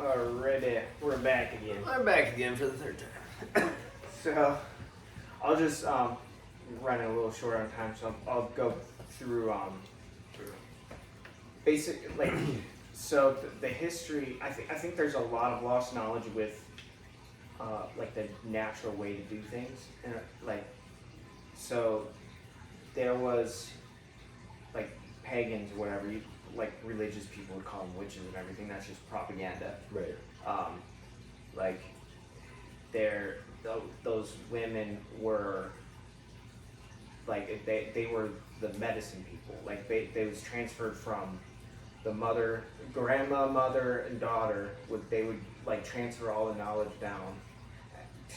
Alrighty, we're back again. I'm back again for the third time. So, I'll just run a little short on time, so I'll go through basic so the history. I think there's a lot of lost knowledge with like the natural way to do things, and so there was like pagans, whatever you like, religious people would call them witches and everything. That's just propaganda. Right. Like those women were like they were the medicine people. Like they was transferred from the grandma, mother, and daughter. They would like transfer all the knowledge down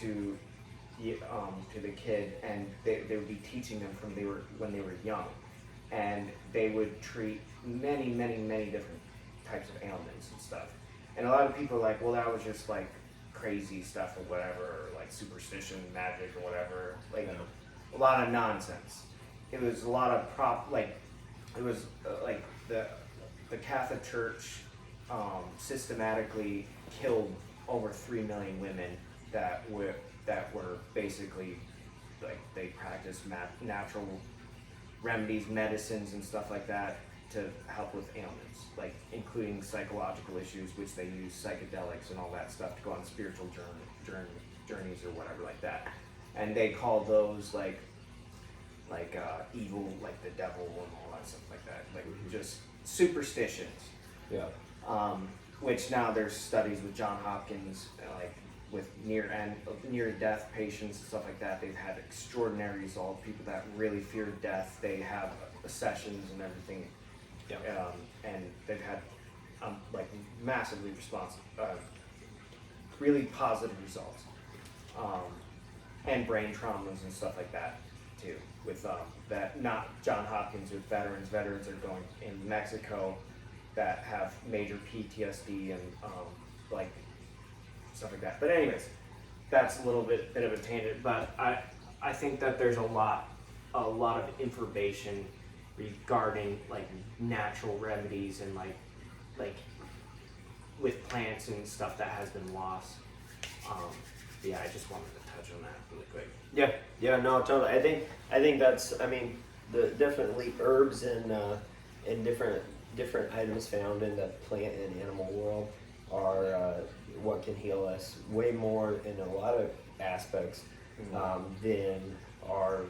to the kid, and they would be teaching them from when they were young, and they would treat many different types of ailments and stuff. And a lot of people are like, well, that was just like crazy stuff or whatever, or like superstition, magic or whatever. Like a lot of nonsense. It was a lot of it was like the Catholic Church systematically killed over 3 million women that were basically like they practiced natural remedies, medicines, and stuff like that to help with ailments, like including psychological issues, which they use psychedelics and all that stuff to go on spiritual journeys or whatever like that. And they call those like evil, like the devil and all that stuff like that, like just superstitions. Yeah. Which now there's studies with John Hopkins, like with near-death patients and stuff like that. They've had extraordinary results. People that really fear death, they have sessions and everything. Yeah. And they've had like massively really positive results, and brain traumas and stuff like that too. With that, not John Hopkins, with veterans. Veterans are going in Mexico that have major PTSD and like stuff like that. But anyways, that's a little bit of a tangent. But I think that there's a lot of information regarding like natural remedies and like with plants and stuff that has been lost. Yeah, I just wanted to touch on that really quick. Yeah, no, totally. I think that's, I mean, definitely herbs and different items found in the plant and animal world are what can heal us way more in a lot of aspects than our,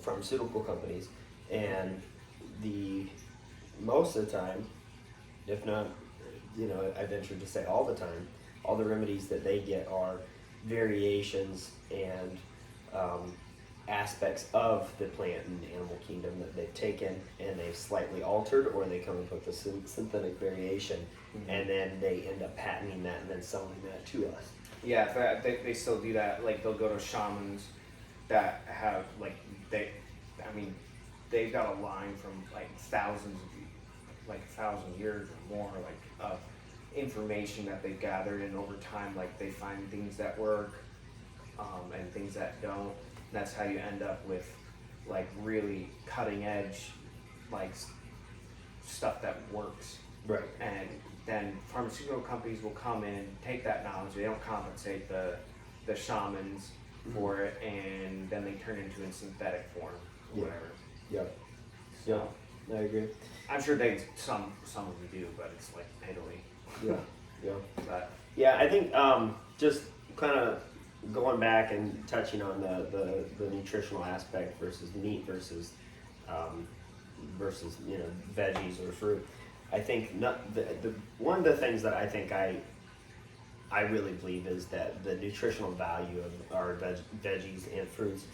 pharmaceutical companies. And most of the time, if not, I venture to say all the time, all the remedies that they get are variations and aspects of the plant and animal kingdom that they've taken and they've slightly altered, or they come up with a synthetic variation, and then they end up patenting that and then selling that to us. Yeah, they still do that. Like they'll go to shamans that have they've got a line from like thousands of 1,000 years or more, like of information that they've gathered, and over time, like they find things that work and things that don't. That's how you end up with like really cutting edge like stuff that works. Right. And then pharmaceutical companies will come in and take that knowledge. They don't compensate the shamans for it, and then they turn it into a synthetic form or whatever. Yeah. So, I agree. I'm sure some of them do, but it's like piddly. Yeah. But yeah, I think just kind of going back and touching on the nutritional aspect versus meat versus veggies or fruit. I think one of the things that I think I really believe is that the nutritional value of our veggies and fruits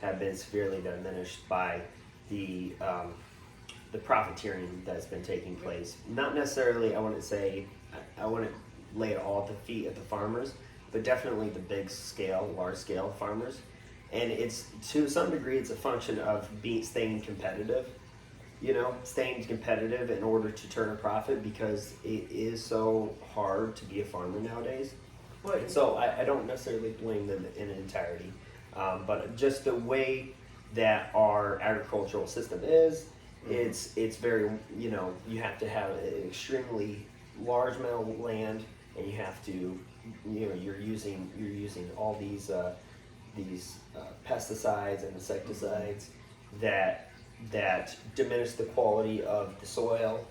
have been severely diminished by the profiteering that's been taking place. Not necessarily, I wouldn't lay it all at the feet of the farmers, but definitely the large scale farmers. And it's, to some degree, it's a function of staying competitive, staying competitive in order to turn a profit, because it is so hard to be a farmer nowadays. Right. So I don't necessarily blame them in entirety, but just the way that our agricultural system is, It's very, you have to have an extremely large amount of land, and you have to, you're using all these pesticides and insecticides that diminish the quality of the soil,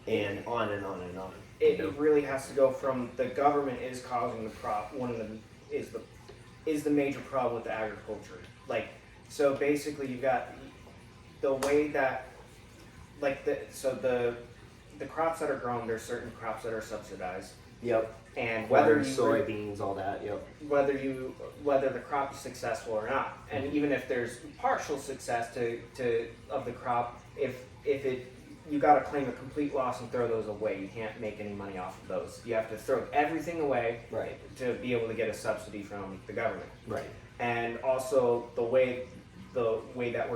and on and on and on. It really has to go from the government is causing the is the major problem with the agriculture. Like, so basically you got the way that, like, the crops that are grown, there's certain crops that are subsidized. Yep. And whether soybeans, all that. Yep. Whether the crop is successful or not, and even if there's partial success of the crop, if you got to claim a complete loss and throw those away. You can't make any money off of those. You have to throw everything away to be able to get a subsidy from the government. Right. And also the way that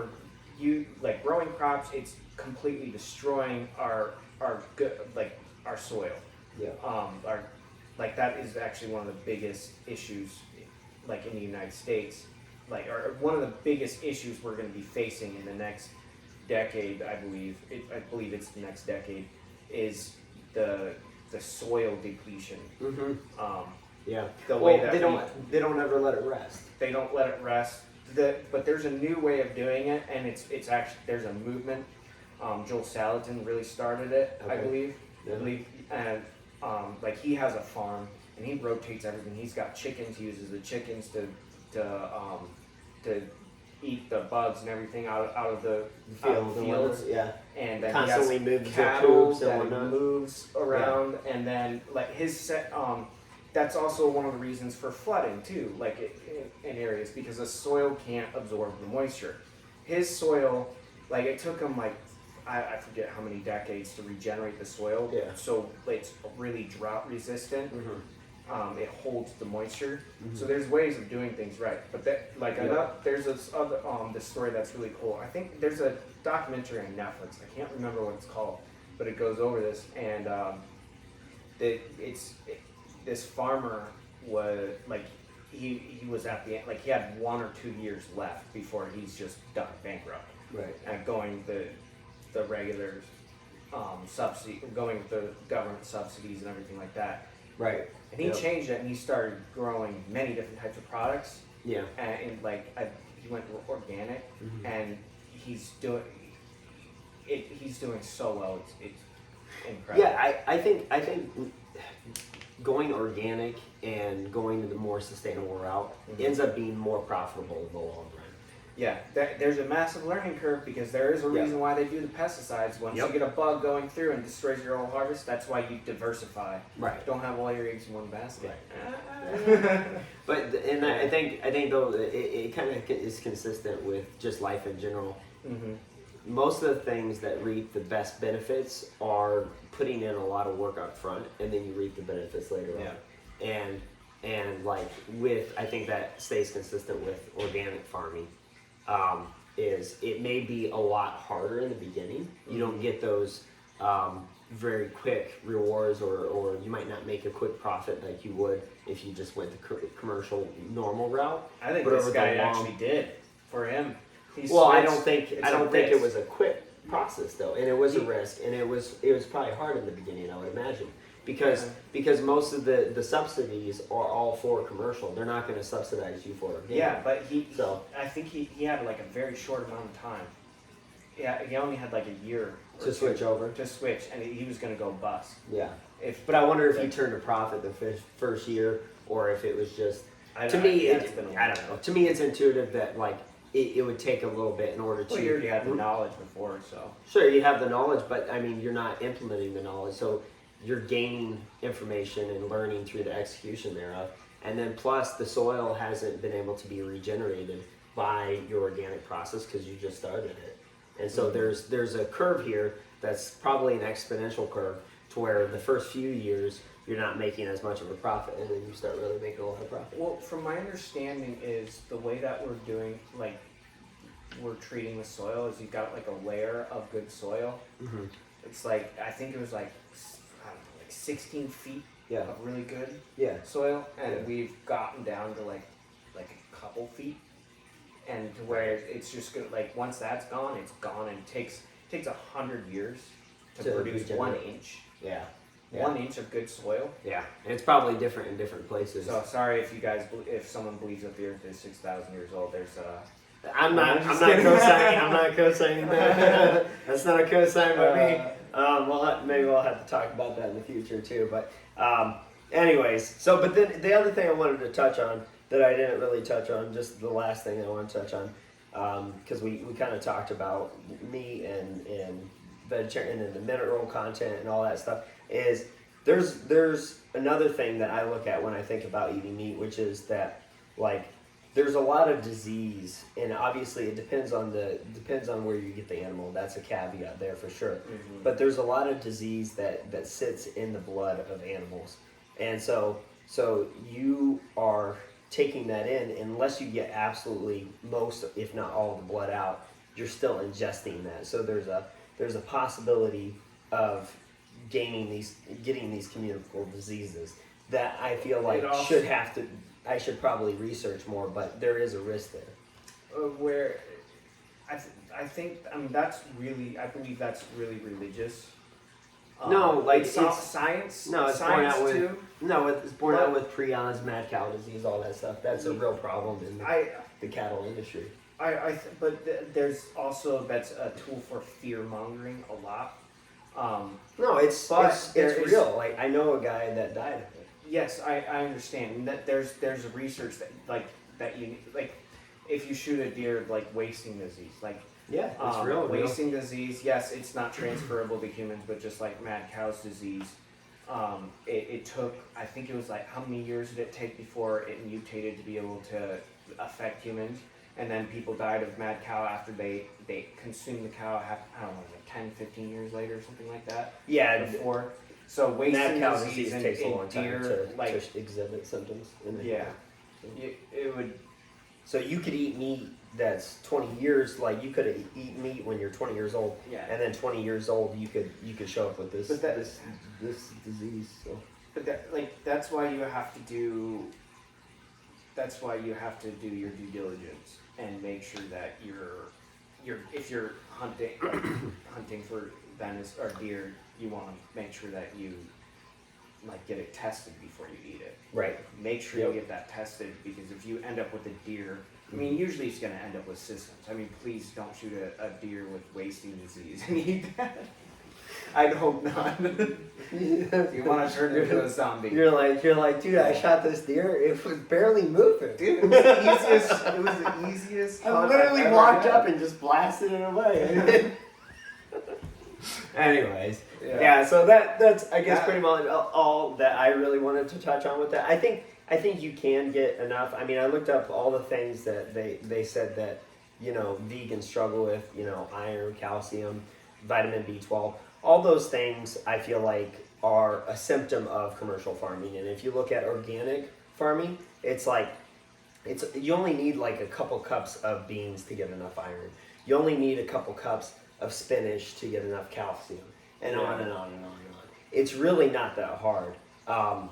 like growing crops, it's completely destroying our soil. Yeah. Like that is actually one of the biggest issues, like in the United States, or one of the biggest issues we're going to be facing in the next decade. I believe it's the next decade, is the soil depletion. Yeah. The way that they don't ever let it rest. They don't let it rest. But there's a new way of doing it, and it's actually, there's a movement. Joel Salatin really started it, Okay. I believe. Yeah. And like he has a farm and he rotates everything. He's got chickens. He uses the chickens to eat the bugs and everything out of the fields. Yeah. And then constantly he moves has cattle and that whatnot. moves around, and then like that's also one of the reasons for flooding too, like in areas, because the soil can't absorb the moisture. His soil, like it took him like I forget how many decades to regenerate the soil. Yeah. So it's really drought resistant. It holds the moisture. So there's ways of doing things right. But there's this other this story that's really cool. I think there's a documentary on Netflix. I can't remember what it's called, but it goes over this, and this farmer was like he was at the end, like he had 1 or 2 years left before he's just done, bankrupt. Right. And going the regular subsidy, going with the government subsidies and everything like that. Right. And he changed it, and he started growing many different types of products. Yeah. And he went organic, and he's doing so well. It's incredible. Yeah, I think going organic and going to the more sustainable route ends up being more profitable in the long run. Yeah, there's a massive learning curve, because there is a reason why they do the pesticides. Once you get a bug going through and destroys your whole harvest, that's why you diversify. Right. Don't have all your eggs in one basket. Right. But I think though it kind of is consistent with just life in general. Most of the things that reap the best benefits are putting in a lot of work up front, and then you reap the benefits later on. And like I think that stays consistent with organic farming. Is it may be a lot harder in the beginning. You don't get those very quick rewards, or you might not make a quick profit like you would if you just went the commercial normal route. I think this guy actually did for him. I don't think it was a quick process though, and it was a risk, and it was probably hard in the beginning, I would imagine. Because most of the subsidies are all for commercial. They're not going to subsidize you for organic. Yeah, but I think he had like a very short amount of time. Yeah, he only had like a year to switch over. To switch, and he was going to go bust. Yeah. But I wonder if he turned a profit the first year, or if it was just. To me, I don't know. To me, it's intuitive that like it would take a little bit in order to. Well, you already had the knowledge before, so. Sure, you have the knowledge, but I mean, you're not implementing the knowledge, so. You're gaining information and learning through the execution thereof. And then plus the soil hasn't been able to be regenerated by your organic process because you just started it. And so there's a curve here that's probably an exponential curve to where the first few years you're not making as much of a profit, and then you start really making a lot of profit. Well, from my understanding is the way that we're treating the soil is you've got like a layer of good soil. It's like, I think it was like 16 feet of really good soil, and we've gotten down to like a couple feet, and to where it's just gonna, like once that's gone, it's gone, and takes 100 years to To produce regenerate. 1 inch. Yeah. 1 inch of good soil. Yeah, and it's probably different in different places. So sorry if you guys, if someone believes that the Earth is 6,000 years old. There's I'm not just co-signing. kidding. I'm not co-signing that. That's not a co-sign by me. Maybe we'll have to talk about that in the future too. But anyways, but then the other thing I wanted to touch on that I didn't really touch on, just the last thing I want to touch on, because we kind of talked about meat and vegetarian and the mineral content and all that stuff, is there's another thing that I look at when I think about eating meat, which is that, like, there's a lot of disease, and obviously it depends on where you get the animal. That's a caveat there for sure. Mm-hmm. But there's a lot of disease that sits in the blood of animals, and so you are taking that in unless you get absolutely most, if not all, of the blood out. You're still ingesting that. So there's a possibility of getting these communicable diseases that I feel like I should probably research more, but there is a risk there. where I think I mean I believe that's really religious. No, like it's science. No, it's science born out with too. no, it's born out with prions, mad cow disease, all that stuff. That's a real problem in the cattle industry. There's also that's a tool for fear mongering a lot. No, it's there is- real. Like, I know a guy that died of it. Yes, I understand and that there's research that you like if you shoot a deer, like wasting disease, like Yeah, it's real. wasting disease. Yes, it's not transferable to humans, but just like mad cow's disease, it took, I think it was like, how many years did it take before it mutated to be able to affect humans? And then people died of mad cow after they consumed the cow, I don't know, like 10, 15 years later or something like that. Yeah, Before. So wasting mad cow disease disease in takes a long time deer, to exhibit symptoms. Yeah. It would. So you could eat meat that's 20 years, like you could eat meat when you're 20 years old, Yeah. and then 20 years old you could show up with this But that- this disease. So But that's why you have to do. That's why you have to do your due diligence and make sure that if you're hunting for venison or deer, you want to make sure that you like get it tested before you eat it. right. Make sure Yep. you get that tested, because if you end up with a deer, I mean, usually it's going to end up with systems. I mean, please don't shoot a deer with wasting disease and eat that. I'd hope not. You want to turn into a zombie. You're like, dude, I shot this deer. It was barely moving. Dude, it was the easiest. It was the easiest. I hunt literally I've ever walked had. up and just blasted it away. Anyways, yeah. So that's I guess That- pretty much all that I really wanted to touch on with that. I think you can get enough. I mean, I looked up all the things that they said that vegans struggle with. Iron, calcium, vitamin B12. All those things I feel like are a symptom of commercial farming. And if you look at organic farming, it's like you only need like a couple cups of beans to get enough iron. You only need a couple cups of spinach to get enough calcium, and on and on and on and on. It's really not that hard.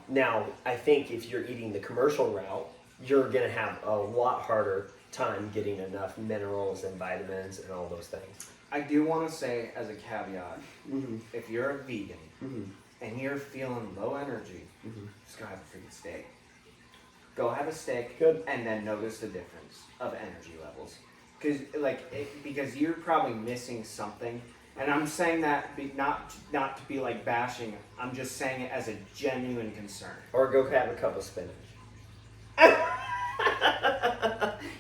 Now, I think if you're eating the commercial route, you're gonna have a lot harder time getting enough minerals and vitamins and all those things. I do want to say as a caveat, Mm-hmm. if you're a vegan Mm-hmm. and you're feeling low energy, Mm-hmm. just go have a freaking steak. Go have a steak, Good. and then notice the difference of energy levels. Because you're probably missing something, and I'm saying that not to be like bashing. I'm just saying it as a genuine concern. Or go have a cup of spinach.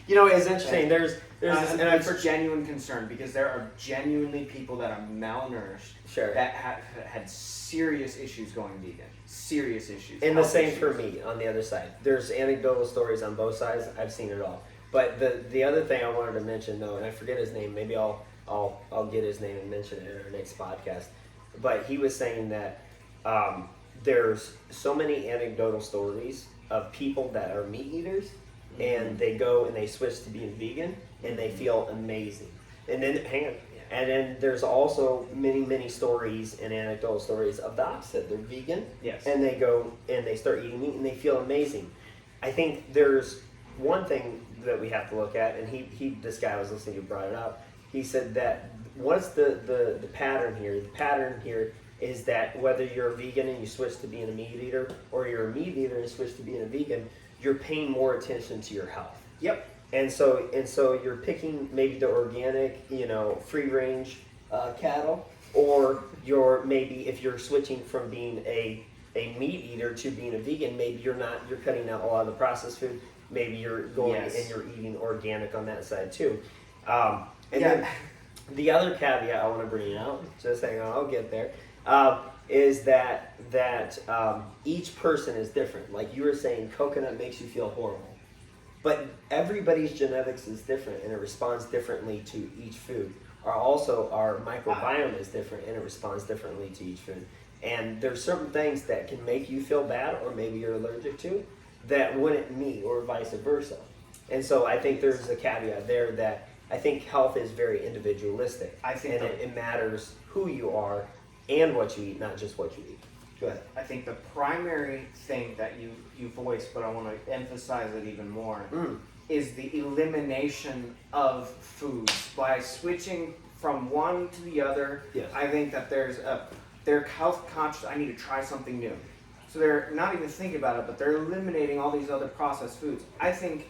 It's interesting. There's this, and And for genuine concern, because there are genuinely people that are malnourished Sure. that have had serious issues going vegan. Serious issues. And the health same issues. for me on the other side. There's anecdotal stories on both sides. I've seen it all. But the other thing I wanted to mention though, and I forget his name. Maybe I'll get his name and mention it in our next podcast. But he was saying that there's so many anecdotal stories of people that are meat eaters, and they go and they switch to being vegan, and they feel amazing. And then and then there's also many stories and anecdotal stories of the opposite. They're vegan, Yes. and they go and they start eating meat and they feel amazing. I think there's one thing that we have to look at, and this guy I was listening to brought it up. He said that what's the pattern here? The pattern here is that whether you're a vegan and you switch to being a meat eater, or you're a meat eater and switch to being a vegan, you're paying more attention to your health. Yep. And so you're picking maybe the organic, free range cattle, or maybe if you're switching from being a meat eater to being a vegan, maybe you're cutting out a lot of the processed food. Maybe you're going and you're eating organic on that side too. Then the other caveat I want to bring out, just hang on, I'll get there, is that each person is different. Like you were saying, coconut makes you feel horrible. But everybody's genetics is different and it responds differently to each food. Our microbiome is different and it responds differently to each food. And there's certain things that can make you feel bad or maybe you're allergic to that wouldn't me, or vice versa. And so I think there's a caveat there that I think health is very individualistic. I think it matters who you are and what you eat, not just what you eat. Go ahead. I think the primary thing that you voiced, but I want to emphasize it even more, is the elimination of foods. By switching from one to the other, yes. I think that they're health conscious. I need to try something new. So they're not even thinking about it, but they're eliminating all these other processed foods. I think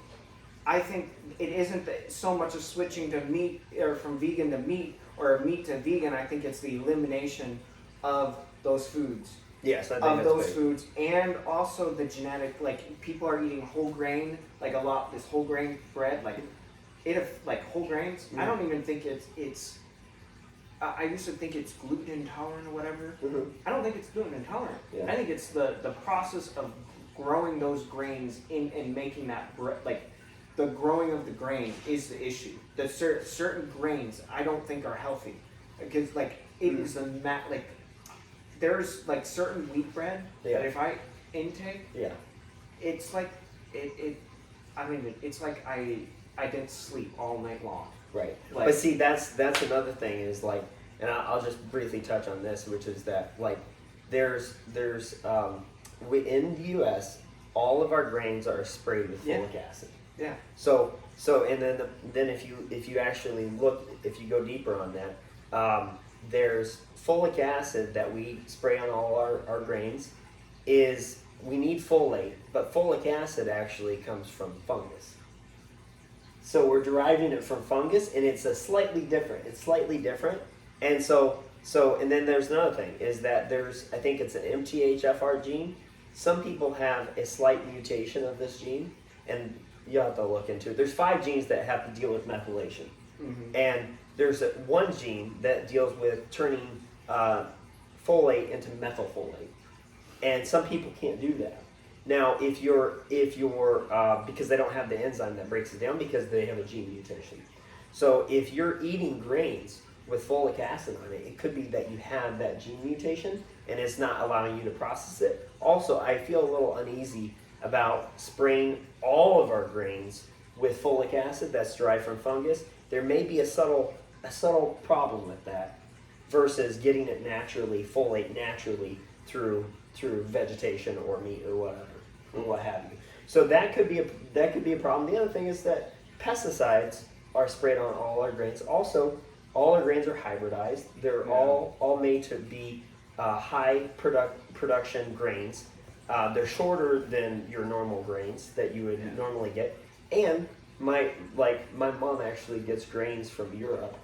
it isn't so much a switching to meat, or from vegan to meat, or meat to vegan. I think it's the elimination of those foods. Yes, I think of that's those big. foods, and also the genetic. Like people are eating whole grain, like a lot. This whole grain bread, like whole grains. I don't even think it's. I used to think it's gluten intolerant or whatever. I don't think it's gluten intolerant. Yeah. I think it's the process of growing those grains and making that bread. Like the growing of the grain is the issue. The certain grains I don't think are healthy, because like it is a there's like certain wheat bread that if I intake, it's like it's like I didn't sleep all night long. Right. Like, but see, that's another thing is like, and I'll just briefly touch on this, which is that like there's in the U.S. all of our grains are sprayed with folic acid. Yeah. So and then if you actually look, if you go deeper on that, there's folic acid that we spray on all our grains. We need folate, but folic acid actually comes from fungus. So we're deriving it from fungus, and it's slightly different. And and then there's another thing, is that I think it's an MTHFR gene. Some people have a slight mutation of this gene, and you have to look into it. There's 5 genes that have to deal with methylation. And there's one gene that deals with turning folate into methylfolate. And some people can't do that. Now, if you're because they don't have the enzyme that breaks it down, because they have a gene mutation. So if you're eating grains with folic acid on it, it could be that you have that gene mutation and it's not allowing you to process it. Also, I feel a little uneasy about spraying all of our grains with folic acid that's derived from fungus. There may be a subtle problem with that versus getting it naturally, folate naturally through vegetation or meat or whatever, or what have you. So that could be a problem. The other thing is that pesticides are sprayed on all our grains. Also, all our grains are hybridized. They're all made to be high production grains. They're shorter than your normal grains that you would normally get. And my mom actually gets grains from Europe,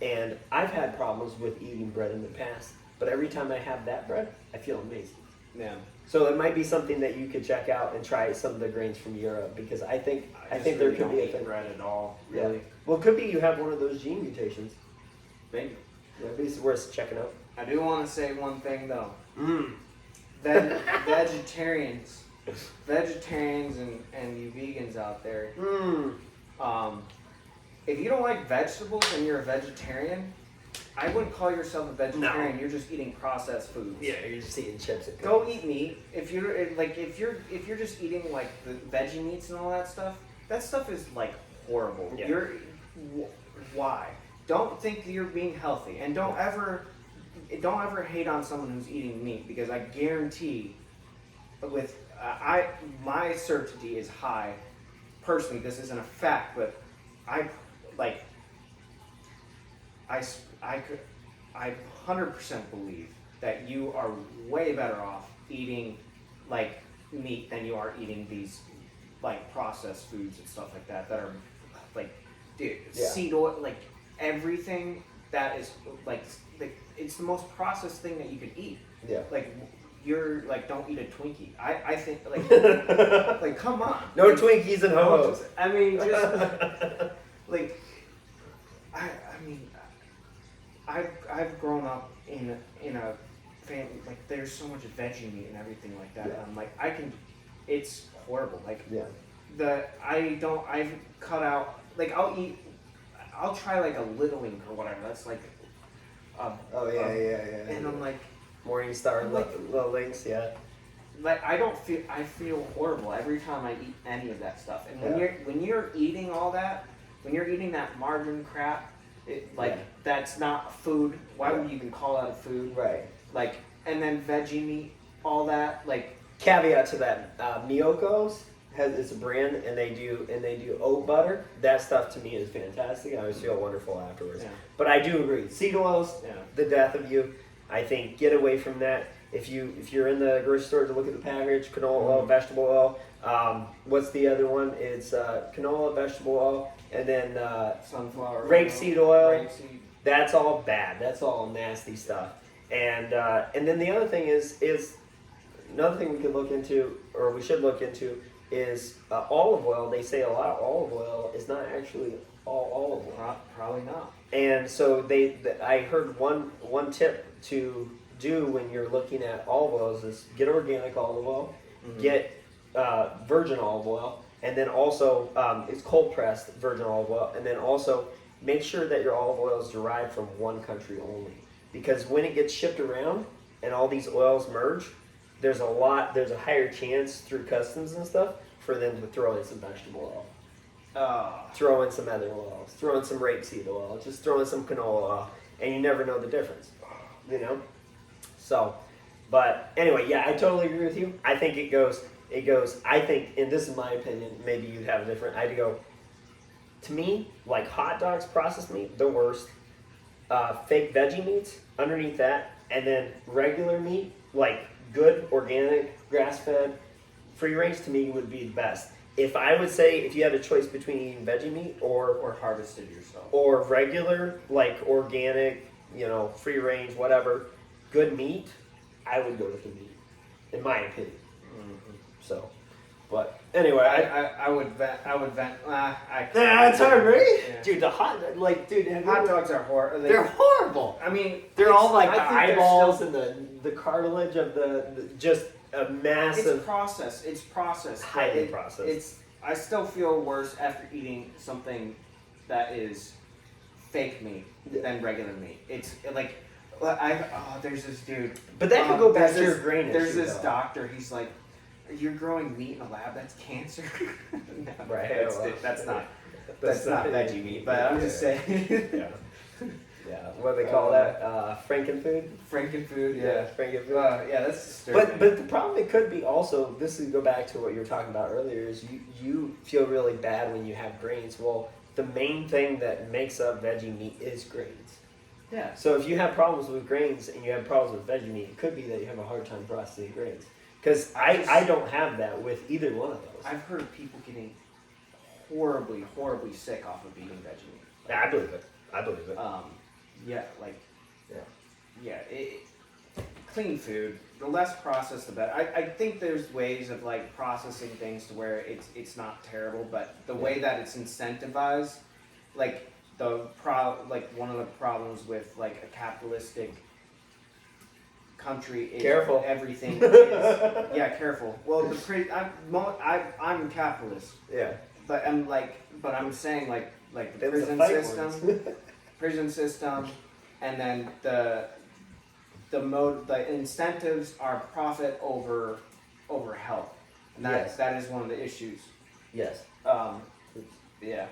and I've had problems with eating bread in the past, but every time I have that bread, I feel amazing. Yeah. So it might be something that you could check out and try some of the grains from Europe, because I think there could be a thing. Bread at all, really. Yeah. Well, it could be you have one of those gene mutations. Maybe. Maybe it's worth checking out. I do want to say one thing though. Vegetarians and you vegans out there. If you don't like vegetables and you're a vegetarian, I wouldn't call yourself a vegetarian. No. You're just eating processed foods. Yeah, you're just eating chips. Go eat meat. If you're just eating like the veggie meats and all that stuff is like horrible. Yeah. Why? Don't think you're being healthy, and don't ever hate on someone who's eating meat, because I guarantee, my certainty is high. Personally, this isn't a fact, but I 100% believe that you are way better off eating like meat than you are eating these like processed foods and stuff like that are like, dude, seed oil, like everything that is like it's the most processed thing that you could eat. Yeah. Like you're like, don't eat a Twinkie. I think like like come on. No like, Twinkies and ho-hos. I mean, just like I mean, I've grown up in a family like there's so much veggie meat and everything like that. Yeah. And I'm like it's horrible. Like yeah. I've cut out like I'll try like a littling or whatever. That's like yeah. And I'm like Morningstar like, little links, yeah. Like I feel horrible every time I eat any of that stuff. And when you're eating all that, when you're eating that margarine crap, that's not food. Why would you even call that a food? Right. Like, and then veggie meat, all that, like. Caveat to that, Miyoko's it's a brand, and they do oat butter. That stuff to me is fantastic. I always feel wonderful afterwards. Yeah. But I do agree, seed oils, Yeah. the death of you. I think get away from that. If you're in the grocery store to look at the package, canola oil, vegetable oil. What's the other one? It's canola, vegetable oil, and then Sunflower rapeseed oil. Rapeseed. That's all bad. That's all nasty stuff. And then the other thing is another thing we could look into, or we should look into, is olive oil. They say a lot of olive oil is not actually all olive oil. Probably not. And so I heard one tip to do when you're looking at olive oils is get organic olive oil, get virgin olive oil, and then also it's cold pressed virgin olive oil, and then also make sure that your olive oil is derived from one country only, because when it gets shipped around and all these oils merge, there's a higher chance through customs and stuff for them to throw in some vegetable oil. Throw in some other oils, throw in some rapeseed oil, just throw in some canola oil, and you never know the difference, you know? So, but anyway, yeah, I totally agree with you. I think it goes, I think, and this is my opinion, maybe you'd have a different, I'd go, to me, like hot dogs, processed meat, the worst. Fake veggie meats, underneath that, and then regular meat, like good, organic, grass-fed, free range to me would be the best. If I would say, if you had a choice between eating veggie meat or harvested yourself, or regular, like organic, free range, whatever, good meat, I would go with the meat, in my opinion. Mm-hmm. So, but anyway, I would vent. It's hard, right? Yeah. Dude, hot dogs are horrible. They're horrible. I mean, they're all like the eyeballs and the cartilage of the just a massive. It's processed. Highly processed. I still feel worse after eating something that is fake meat than regular meat. It's like there's this dude. But that could go back to your grain issue. There's this doctor. He's like, you're growing meat in a lab. That's cancer. No, right. That's not veggie meat. But I'm just saying. Yeah, what do they call that? Frankenfood? Frankenfood, yeah. Frankenfood. Yeah, that's disturbing. But the problem it could be also, this is go back to what you were talking about earlier, is you feel really bad when you have grains. Well, the main thing that makes up veggie meat is grains. Yeah. So if you have problems with grains and you have problems with veggie meat, it could be that you have a hard time processing grains. Because I don't have that with either one of those. I've heard of people getting horribly, horribly sick off of eating veggie meat. Yeah, I believe it. Clean food. The less processed, the better. I think there's ways of like processing things to where it's not terrible, but the way that it's incentivized, like one of the problems with like a capitalistic country is careful. Everything is careful. Well, I'm a capitalist. Yeah. But I'm saying like the prison system, and then the incentives are profit over health, and that is one of the issues. Yes. Yeah.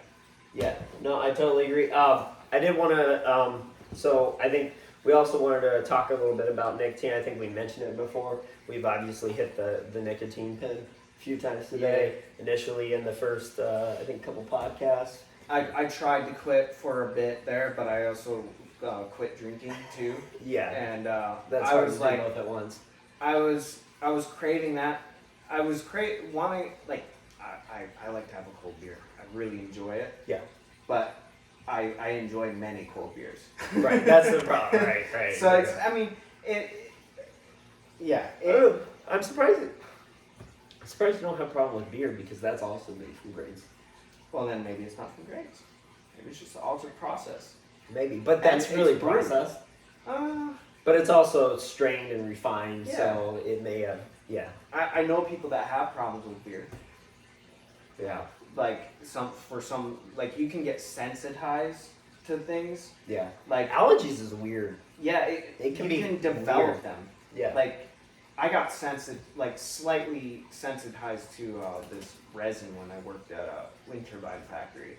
Yeah. No, I totally agree. I did want to. So I think we also wanted to talk a little bit about nicotine. I think we mentioned it before. We've obviously hit the nicotine pin a few times today. Yeah. Initially in the first, I think, couple podcasts. I tried to quit for a bit there, but I also quit drinking too. Yeah. And That's I hard was to do like, both at once. I was craving that. I was wanting, like, I like to have a cold beer. I really enjoy it. Yeah. But I enjoy many cold beers. Right. That's the problem. Right. So it's, I mean, yeah. I'm surprised. I'm surprised you don't have a problem with beer because that's also made from grains. Well, then maybe it's not from grains. Maybe it's just an altered process. Maybe, but that's It's really brewed. processed. Uh, But it's also strained and refined, Yeah. so it may have. Yeah. I know people that have problems with beer. Yeah. Like like you can get sensitized to things. Yeah. Like Allergies is weird. yeah, It can you be can develop weird. them. Yeah. Like I got slightly sensitized to this resin when I worked at a wind turbine factory,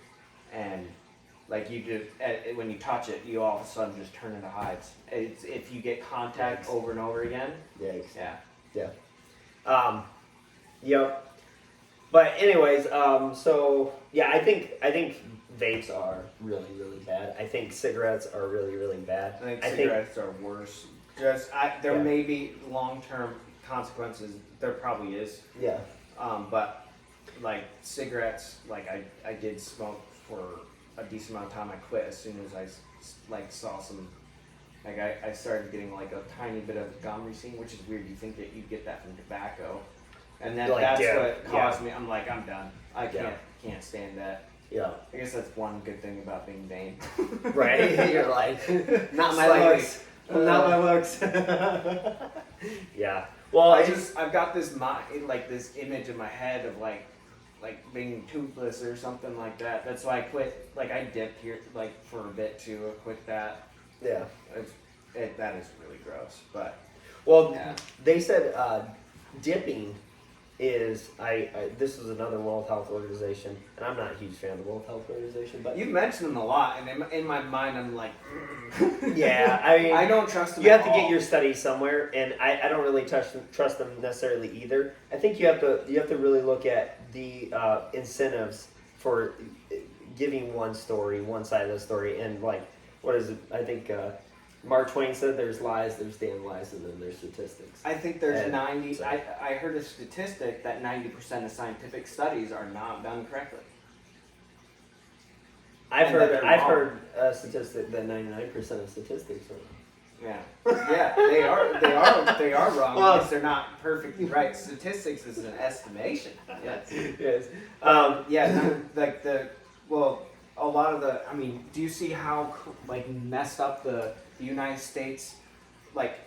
and like you just when you touch it, you all of a sudden just turn into hives. It's if you get contact Yikes. over and over again. Yikes. Yeah. Yeah. Yep. But anyways, so yeah, I think vapes are really, really bad. I think cigarettes are really, really bad. I think cigarettes are worse. There Yeah. may be long-term consequences. There probably is. Yeah. But like cigarettes, like I did smoke for a decent amount of time. I quit as soon as I saw some. Like I started getting like a tiny bit of gum racine, which is weird. You think that you get that from tobacco, and then Like, that's yeah, what caused me. I'm like, I'm done. I can't stand that. Yeah. I guess that's one good thing about being vain. Right. You're like, not my Slightly. looks. Not my looks. Yeah. Well, I've got this this image in my head of like being toothless or something like that. That's why I quit. Like I dipped here like for a bit too. I quit that. yeah. That is really gross. But Well, yeah. they said dipping is this is another World Health Organization, and I'm not a huge fan of the World Health Organization, but You've mentioned them a lot, and in my mind, I'm like, yeah, I mean, I don't trust them. you at have to get all. your studies somewhere, and I don't really trust them necessarily either. I think you have to really look at the incentives for giving one side of the story, and like what is it? I think Mark Twain said, "There's lies, there's damn lies, and then there's statistics." I think there's And 90. so- I heard a statistic that 90% of scientific studies are not done correctly. I've And that they're wrong. heard a statistic that 99% of statistics are. Yeah, yeah, they are wrong Well- because they're not perfectly right. Statistics is an estimation. Yes. Yes. A lot of the. I mean, do you see how messed up the United States, like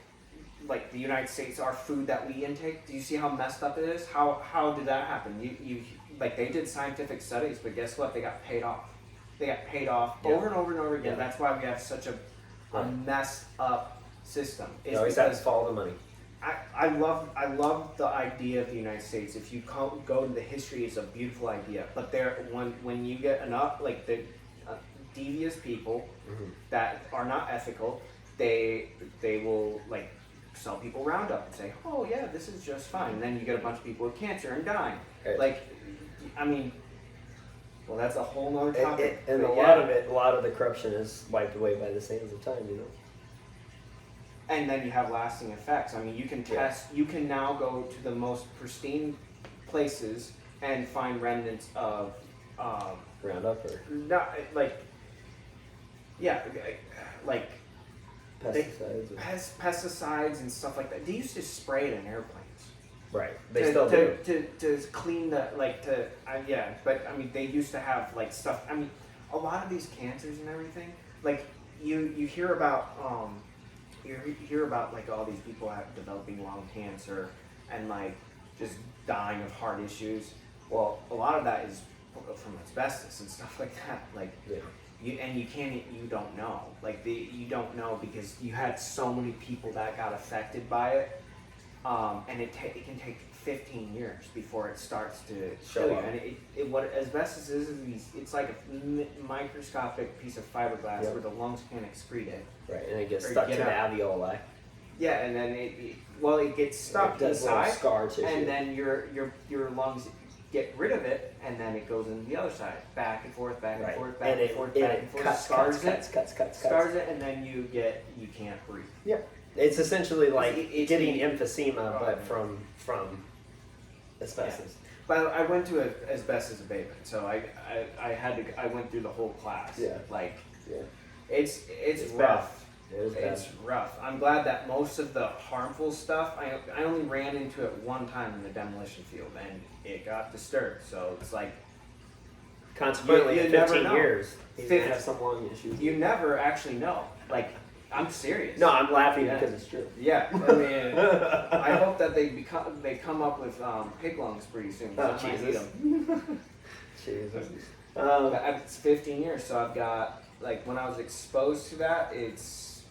the United States, our food that we intake? Do you see how messed up it is? How did that happen? You they did scientific studies, but guess what? They got paid off. They got paid off Yeah. over and over and over again. Yeah. That's why we have such a Right. messed up system. You always have to follow the money. I love the idea of the United States. If you go to the history, it's a beautiful idea. But when you get enough the devious people Mhm. that are not ethical, they will sell people Roundup and say, oh yeah, this is just fine. And then you get a bunch of people with cancer and dying. Right. Well, that's a whole nother topic. And but a lot of the corruption is wiped away by the sands of time, you know. And then you have lasting effects. I mean, you can test. You can now go to the most pristine places and find remnants of Roundup or not pesticides. pesticides and stuff like that. They used to spray it in airplanes. Right. They still do. To clean but I mean they used to have stuff. I mean, a lot of these cancers and everything. You hear about all these people developing lung cancer and just dying of heart issues. Well, a lot of that is from asbestos and stuff like that. You don't know. You don't know because you had so many people that got affected by it. And it can take 15 years before it starts to kill you. up. And what asbestos is it's like a microscopic piece of fiberglass where the lungs can't excrete it. Right, and it gets Or stuck to get the out. alveoli. Yeah, and then it gets stuck It does a little inside, scar tissue. and then your lungs get rid of it, and then it goes into the other side, back and forth, back and Right. forth, back And and it- forth, and back it and forth, cuts, cuts. scars it, and then you can't breathe. Yeah. It's essentially like It's- getting emphysema, Oh, but man. from asbestos. But I went to asbestos abatement, so I went through the whole class. Yeah. Like, Yeah. it's bad. rough. It is bad. It's rough. I'm glad that most of the harmful stuff, I only ran into it one time in the demolition field, and it got disturbed. So it's like, Consequently, You in never 15 know. years, he's going to 50 have some lung issues. you never actually know. Like, I'm serious. No, I'm laughing Yeah. because it's true. Yeah, I mean, I hope that they come up with pig lungs pretty soon. So Oh, I might eat Jesus. 'em. Jesus. But it's 15 years, so I've got, like, when I was exposed to that, it's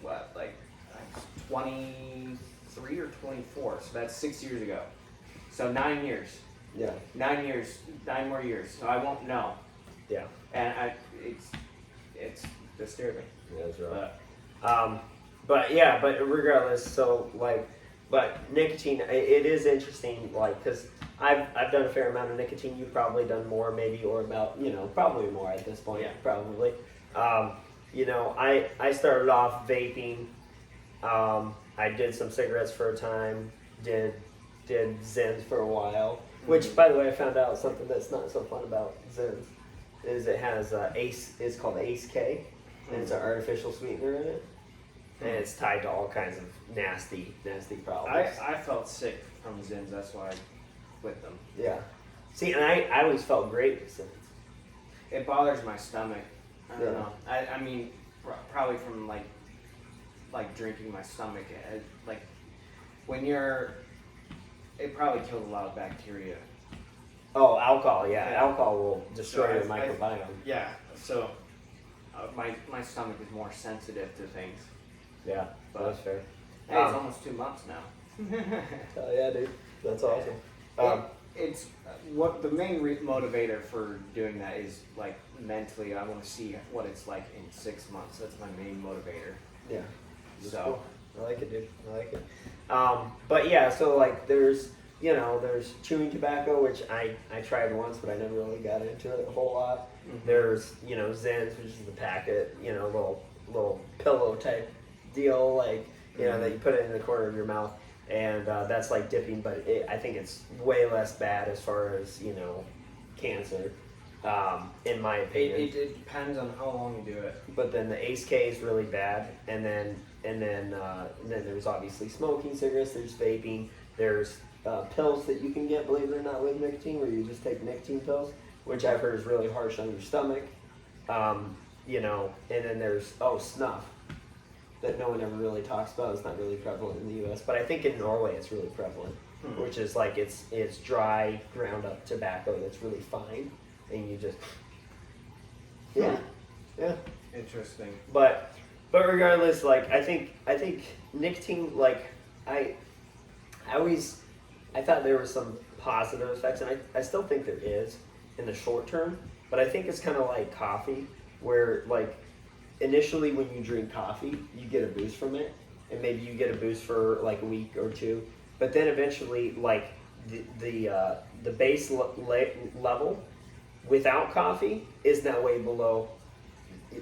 what, like 23 or 24, so that's 6 years ago. So 9 years, Yeah. 9 years, 9 more years. So I won't know, Yeah. and it's disturbing. Yeah, that's right. But But regardless, so like, but nicotine, it is interesting, like, because I've done a fair amount of nicotine. You've probably done more, maybe, or about, probably more at this point. Yeah. Probably. I started off vaping. I did some cigarettes for a time. Did Zens for a while. Which, by the way, I found out something that's not so fun about Zens is it has Ace. It's called Ace K, and it's an artificial sweetener in it. And it's tied to all kinds of nasty problems. I felt sick from Zins, that's why I quit them. Yeah. See, and I always felt great with Zins. It bothers my stomach. I don't Yeah. know. I mean, probably from like drinking my stomach. Like when it probably killed a lot of bacteria. Oh, alcohol, yeah. Yeah. Alcohol will destroy So your microbiome. Yeah. So my stomach is more sensitive to things. Yeah, But- that's fair. Hey, it's almost 2 months now. Oh, yeah, dude. That's awesome. It's what the main motivator for doing that is, like, mentally. I want to see what it's like in 6 months. That's my main motivator. Yeah. That's So cool. I like it, dude. I like it. But yeah, so like there's chewing tobacco, which I tried once, but I never really got into it a whole lot. Mhm. There's, Zens, which is the packet, little pillow type deal, like, that you put it in the corner of your mouth. And that's like dipping, but I think it's way less bad as far as, cancer, in my opinion. it depends on how long you do it. But then the Ace K is really bad, and then there's obviously smoking cigarettes. There's vaping. There's pills that you can get, believe it or not, with nicotine, where you just take nicotine pills, which I've heard is really harsh on your stomach. And then there's snuff that no one ever really talks about. It's not really prevalent in the U.S., but I think in Norway it's really prevalent, which is like it's dry ground up tobacco that's really fine, and you just yeah. Interesting. But regardless, like I think nicotine, like I thought there were some positive effects, and I still think there is in the short term, but I think it's kind of like coffee, where like initially when you drink coffee, you get a boost from it, and maybe you get a boost for like a week or two, but then eventually like the base level without coffee is now way below.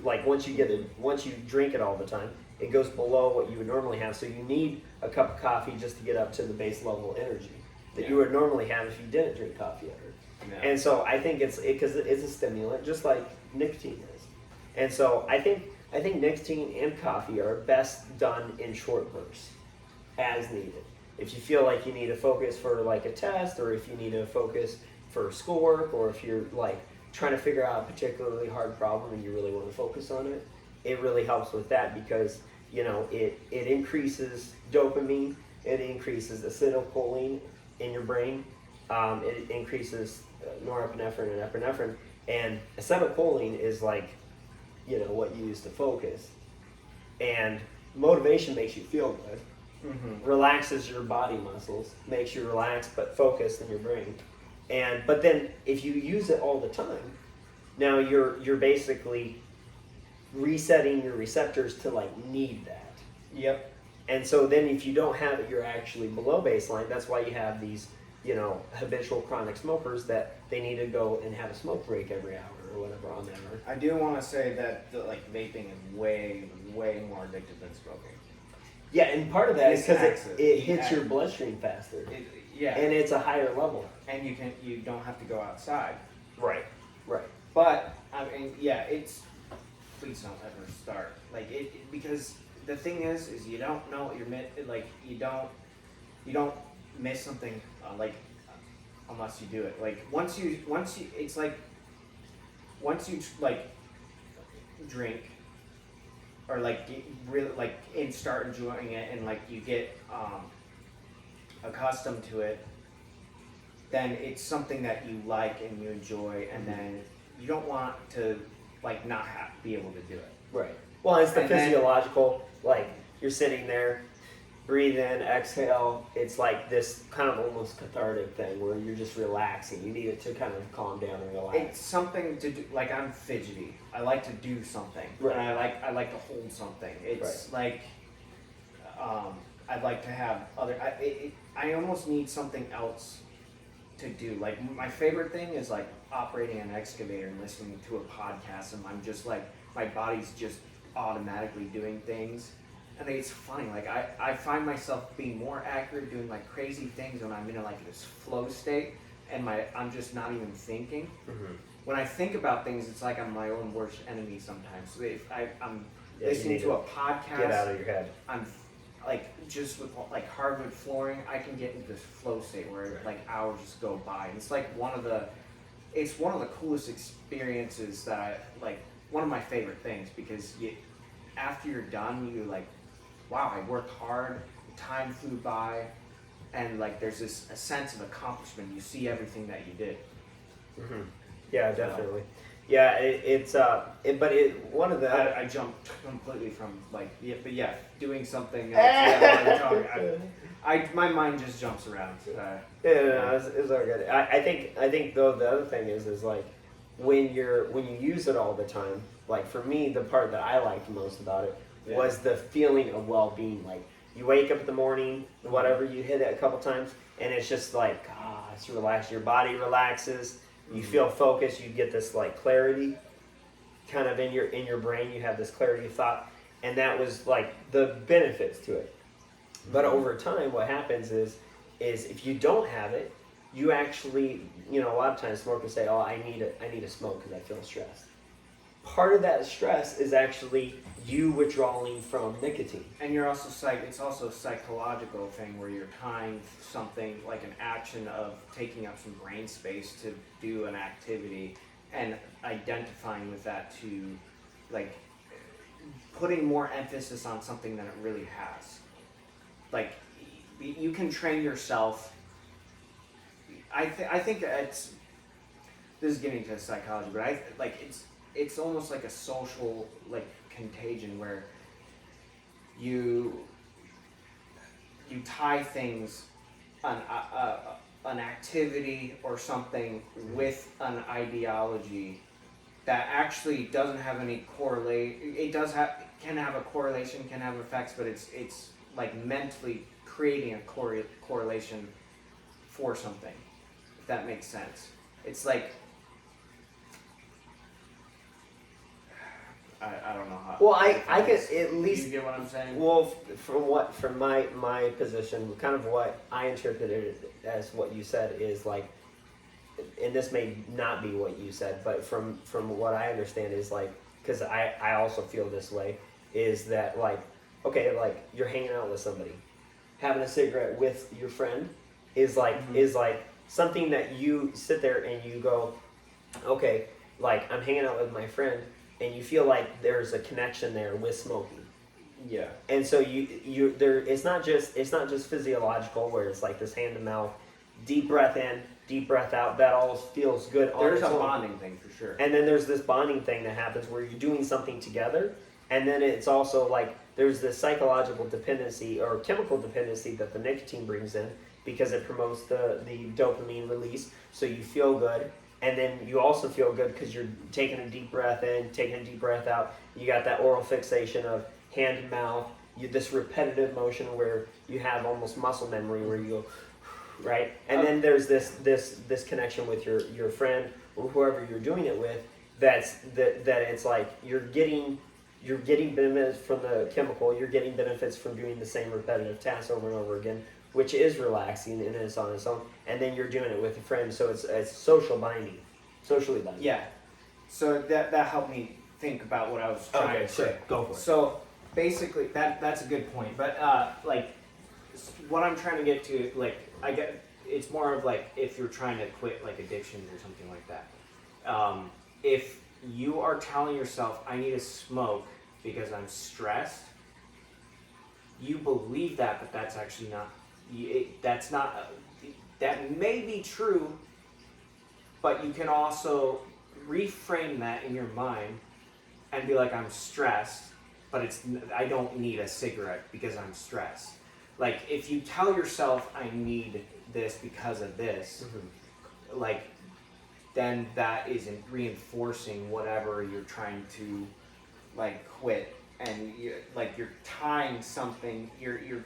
Like once you drink it all the time, it goes below what you would normally have. So you need a cup of coffee just to get up to the base level energy that you would normally have if you didn't drink coffee ever. Yeah. And so I think because it's a stimulant, just like nicotine is. And so I think nicotine and coffee are best done in short bursts, as needed. If you feel like you need to focus for like a test, or if you need to focus for schoolwork, or if you're like trying to figure out a particularly hard problem and you really want to focus on it, it really helps with that because it increases dopamine, it increases acetylcholine in your brain, it increases norepinephrine and epinephrine, and acetylcholine is like what you use to focus, and motivation makes you feel good, relaxes your body muscles, makes you relaxed but focused in your brain. But then if you use it all the time, now you're basically resetting your receptors to like need that. Yep. And so then if you don't have it, you're actually below baseline. That's why you have these habitual chronic smokers that they need to go and have a smoke break every hour or whatever on them. I do want to say that vaping is way more addictive than smoking. Yeah, and part of that is because it hits your Acid. bloodstream faster. Yeah, And it's a higher level. and you don't have to go outside. Right. But I mean, yeah, please don't ever start because the thing is you don't know what you're you don't miss something unless you do it. Once you it's once you drink or really and start enjoying it and you get accustomed to it, then it's something that you like and you enjoy, and then you don't want to not be able to do it. Right. Well, it's the And then- physiological, you're sitting there, breathe in, exhale. It's this kind of almost cathartic thing where you're just relaxing. You need it to kind of calm down and relax. It's something to do. I'm fidgety. I like to do something, Right. and I like to hold something. It's I'd like to have other. I almost need something else to do. My favorite thing is operating an excavator and listening to a podcast, and I'm just my body's just automatically doing things, and it's funny. I find myself being more accurate doing crazy things when I'm in this flow state, and I'm just not even thinking. Mm-hmm. When I think about things, it's I'm my own worst enemy sometimes. So if I'm Yeah, listening to a podcast, Get out of your head. I'm just with hardwood flooring, I can get into this flow state where hours just go by, and it's one of the coolest experiences that one of my favorite things, because after you're done, you wow, I worked hard, time flew by, and there's a sense of accomplishment. You see everything that you did. Mm-hmm. Yeah, definitely. Yeah, one of the I jumped completely from but yeah, doing something. My mind just jumps around. it's all good. I think though the other thing is when you use it all the time. For me, the part that I liked most about it was the feeling of well-being. You wake up in the morning, whatever, you hit it a couple times, and it's just it's relaxed. Your body relaxes. You feel focused. You get this clarity, kind of in your brain. You have this clarity of thought, and that was the benefits to it. But over time, what happens is if you don't have it, you actually, a lot of times smokers say, "Oh, I need a smoke because I feel stressed." Part of that stress is actually you withdrawing from nicotine. And you're also it's also a psychological thing where you're tying something an action of taking up some brain space to do an activity and identifying with that to putting more emphasis on something than it really has. You can train yourself. I think this is getting to psychology, but it's almost like a social contagion where you tie things an activity or something with an ideology that actually doesn't have any correlation. It can have a correlation, can have effects, but it's mentally creating a correlation for something, if that makes sense. It's I don't know how. Well, I can at least. You get what I'm saying? Well, from my position, kind of what I interpreted it as what you said is and this may not be what you said, but from what I understand is because I also feel this way, is that okay, you're hanging out with somebody, having a cigarette with your friend is something that you sit there and you go, okay, I'm hanging out with my friend. And you feel there's a connection there with smoking. Yeah. And so it's not just physiological where it's this hand to mouth, deep breath in, deep breath out. That all feels good. There's a bonding thing for sure. And then there's this bonding thing that happens where you're doing something together, and then it's also there's this psychological dependency or chemical dependency that the nicotine brings in because it promotes the dopamine release, so you feel good. And then you also feel good because you're taking a deep breath in, taking a deep breath out. You got that oral fixation of hand and mouth. This repetitive motion where you have almost muscle memory where you go, right? And then there's this connection with your friend or whoever you're doing it with. That it's like you're getting benefits from the chemical. You're getting benefits from doing the same repetitive tasks over and over again, which is relaxing and it's on its own. And then you're doing it with a friend, so it's socially binding. Yeah. So that helped me think about what I was trying to say. Go for it. So basically, that's a good point. But like, what I'm trying to get to, like, I get it's more of like if you're trying to quit like addictions or something like that. If you are telling yourself, I need to smoke because I'm stressed, you believe that, but that's actually not. That's not. That may be true, but you can also reframe that in your mind and be like, I'm stressed, but I don't need a cigarette because I'm stressed. Like, if you tell yourself, I need this because of this, like, then that isn't reinforcing whatever you're trying to, like, quit. And you're tying something, you're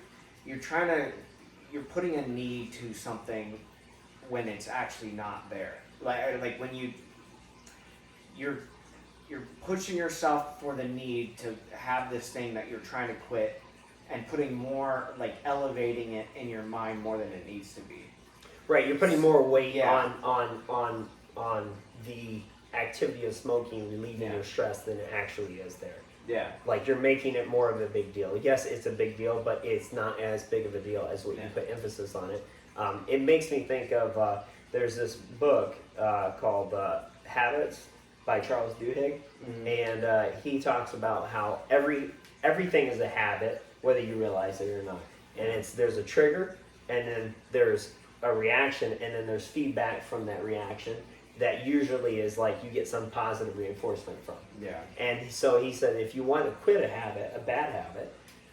putting a need to something when it's actually not there. Like when you're pushing yourself for the need to have this thing that you're trying to quit, and putting more, like, elevating it in your mind more than it needs to be. Right, you're putting more weight on the activity of smoking relieving your stress than it actually is there. Yeah. Like, you're making it more of a big deal. Yes, it's a big deal, but it's not as big of a deal as what you put emphasis on it. It makes me think of, there's this book called Habits by Charles Duhigg, and he talks about how everything is a habit, whether you realize it or not. And there's a trigger, and then there's a reaction, and then there's feedback from that reaction that usually is like you get some positive reinforcement from. Yeah. And so he said, if you want to quit a habit, a bad habit,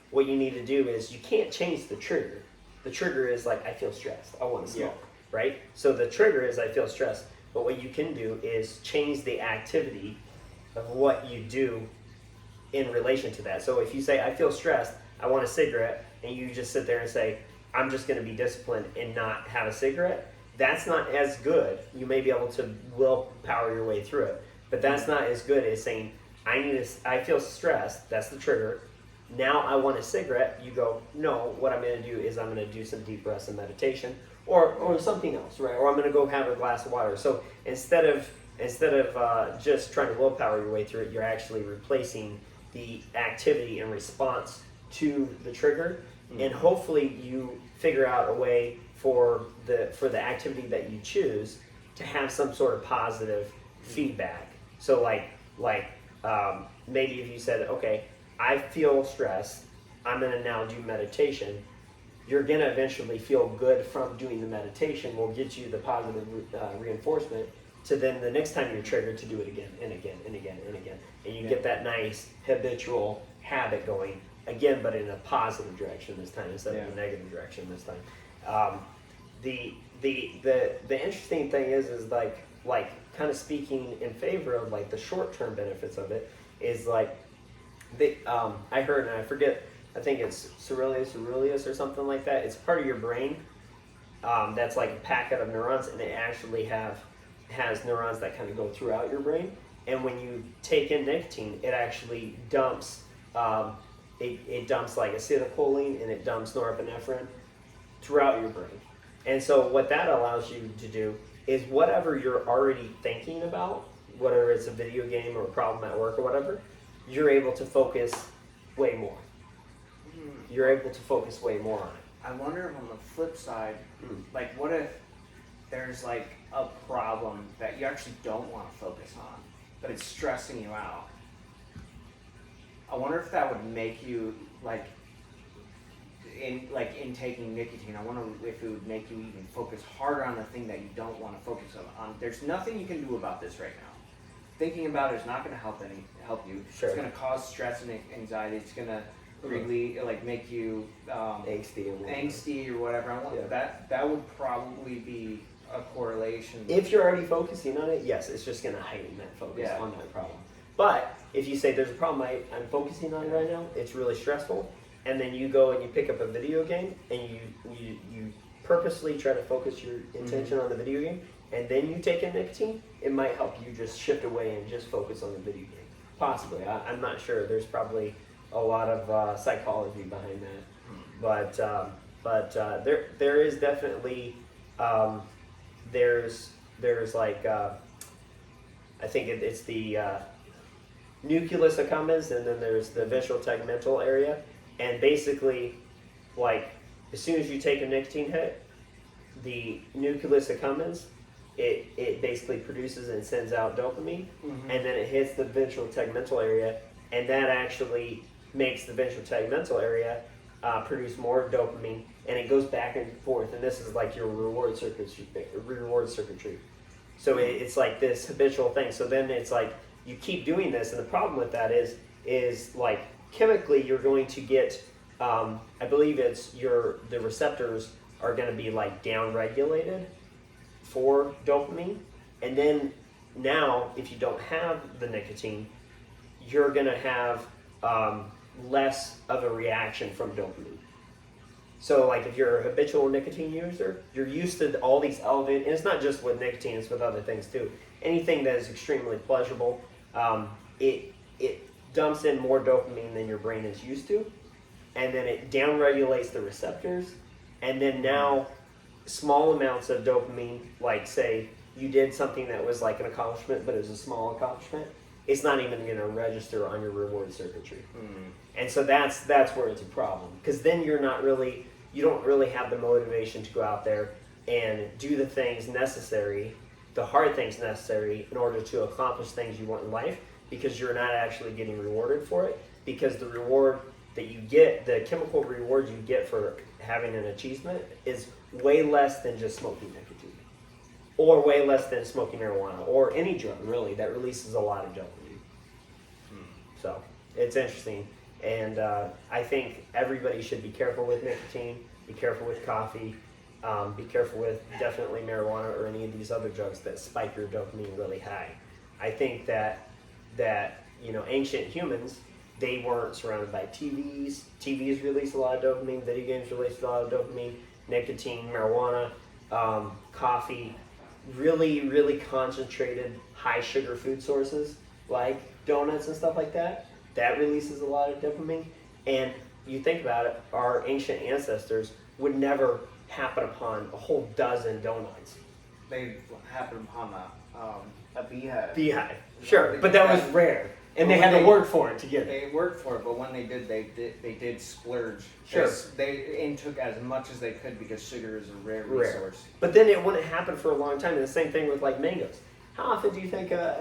what you need to do is you can't change the trigger. The trigger is like, I feel stressed, I want to smoke, right? So the trigger is I feel stressed, but what you can do is change the activity of what you do in relation to that. So if you say, I feel stressed, I want a cigarette, and you just sit there and say, I'm just going to be disciplined and not have a cigarette, that's not as good. You may be able to willpower your way through it, but that's not as good as saying, I feel stressed, that's the trigger. Now I want a cigarette. You go, no, what I'm going to do is I'm going to do some deep breaths and meditation, or something else, right? Or I'm going to go have a glass of water. So instead of just trying to willpower your way through it, you're actually replacing the activity in response to the trigger, and hopefully you figure out a way for the activity that you choose to have some sort of positive feedback. So maybe if you said, okay, I feel stressed, I'm going to now do meditation, you're going to eventually feel good from doing the meditation, will get you the positive reinforcement to then the next time you're triggered to do it again and again and again and again. And you get that nice habitual habit going again, but in a positive direction this time instead of a negative direction this time. The interesting thing is like kind of speaking in favor of like the short-term benefits of it is like I heard, and I forget, I think it's Aurelius or something like that. It's part of your brain that's like a packet of neurons, and it actually has neurons that kind of go throughout your brain. And when you take in nicotine, it actually dumps it dumps like acetylcholine, and it dumps norepinephrine throughout your brain. And so what that allows you to do is whatever you're already thinking about, whether it's a video game or a problem at work or whatever, you're able to focus way more. You're able to focus way more on it. I wonder if on the flip side, like, what if there's like a problem that you actually don't want to focus on, but it's stressing you out? I wonder if that would make you in taking nicotine. I wonder if it would make you even focus harder on the thing that you don't want to focus on. There's nothing you can do about this right now. Thinking about it is not going to help you. Sure. It's going to cause stress and anxiety. It's going to really make you angsty or whatever. That would probably be a correlation. If you're already focusing on it, yes, it's just going to heighten that focus on that problem. But if you say there's a problem I'm focusing on right now, it's really stressful, and then you go and you pick up a video game and you purposely try to focus your intention on the video game, and then you take in nicotine, it might help you just shift away and just focus on the video game. Possibly. I'm not sure. There's probably a lot of psychology behind that. But there is definitely, there's like, I think it's the nucleus accumbens, and then there's the ventral tegmental area. And basically, like, as soon as you take a nicotine hit, the nucleus accumbens, it basically produces and sends out dopamine, and then it hits the ventral tegmental area, and that actually makes the ventral tegmental area produce more dopamine, and it goes back and forth. And this is like your reward circuitry. So it's like this habitual thing. So then it's like you keep doing this, and the problem with that is like chemically you're going to get, I believe it's the receptors are going to be like down regulated for dopamine, and then now if you don't have the nicotine, you're going to have less of a reaction from dopamine. So like if you're a habitual nicotine user, you're used to all these elevated, and it's not just with nicotine, it's with other things too. Anything that is extremely pleasurable, it dumps in more dopamine than your brain is used to, and then it downregulates the receptors, and then now small amounts of dopamine, like say you did something that was like an accomplishment, but it was a small accomplishment, it's not even going to register on your reward circuitry. And so that's where it's a problem, because then you don't really have the motivation to go out there and do the things necessary, the hard things necessary in order to accomplish things you want in life, because you're not actually getting rewarded for it, because the reward that you get, the chemical reward you get for having an achievement is way less than just smoking nicotine, or way less than smoking marijuana, or any drug really that releases a lot of dopamine. So it's interesting, and I think everybody should be careful with nicotine, be careful with coffee, be careful with definitely marijuana or any of these other drugs that spike your dopamine really high. I think that ancient humans, they weren't surrounded by TVs. TVs release a lot of dopamine. Video games release a lot of dopamine. Nicotine, marijuana, coffee, really, really concentrated high sugar food sources like donuts and stuff like that. That releases a lot of dopamine. And you think about it, our ancient ancestors would never happen upon a whole dozen donuts. They happened upon a beehive. Beehive, sure, but that was rare. And they had to work for it to get it. They worked for it, but when they did splurge. Sure. They intook as much as they could because sugar is a rare resource. But then it wouldn't happen for a long time. And the same thing with like mangoes. How often do you think an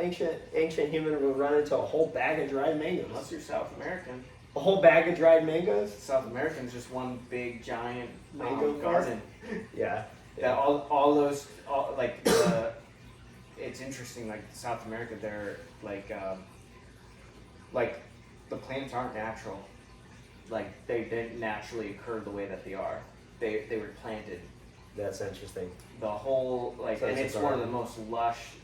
ancient human would run into a whole bag of dried mangoes? Unless you're South American. A whole bag of dried mangoes? South American's just one big giant mango garden. Yeah. That all those it's interesting. Like South America, they're like the plants aren't natural. Like they didn't naturally occur the way that they are. They were planted. That's interesting. The whole So and it's one of the most lush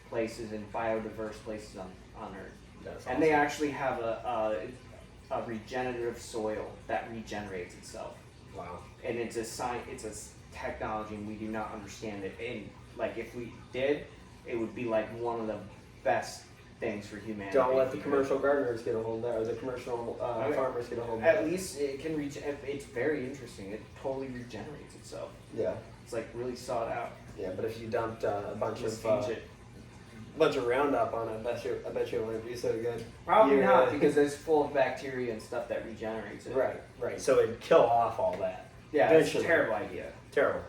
places and biodiverse places on Earth. That's and awesome. they actually have a regenerative soil that regenerates itself. Wow. And it's a technology, and we do not understand it. And like if we did, it would be like one of the best things for humanity. Don't let the commercial gardeners get a hold of that, or the commercial farmers get a hold of that. At least it can it's very interesting. It totally regenerates itself. Yeah. It's like really sought out. Yeah, but if you dumped a bunch Just of change it. Roundup on it, I bet you it wouldn't be so good. Probably Yeah. not, because it's full of bacteria and stuff that regenerates it. Right. So it'd kill off all that. Yeah, it's a Eventually. terrible idea. Terrible.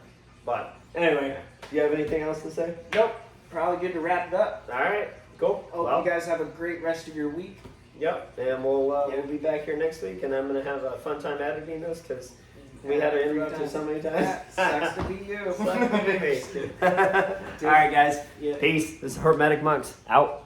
But anyway, do you have anything else to say? Nope. Probably good to wrap it up. All right. Cool. Hope you guys have a great rest of your week. Yep. And we'll be back here next week, and I'm gonna have a fun time editing this because we had to interrupt you so many times. Sucks to be you. Sucks to be me. All right, guys. Yeah. Peace. This is Hormetic Monks out.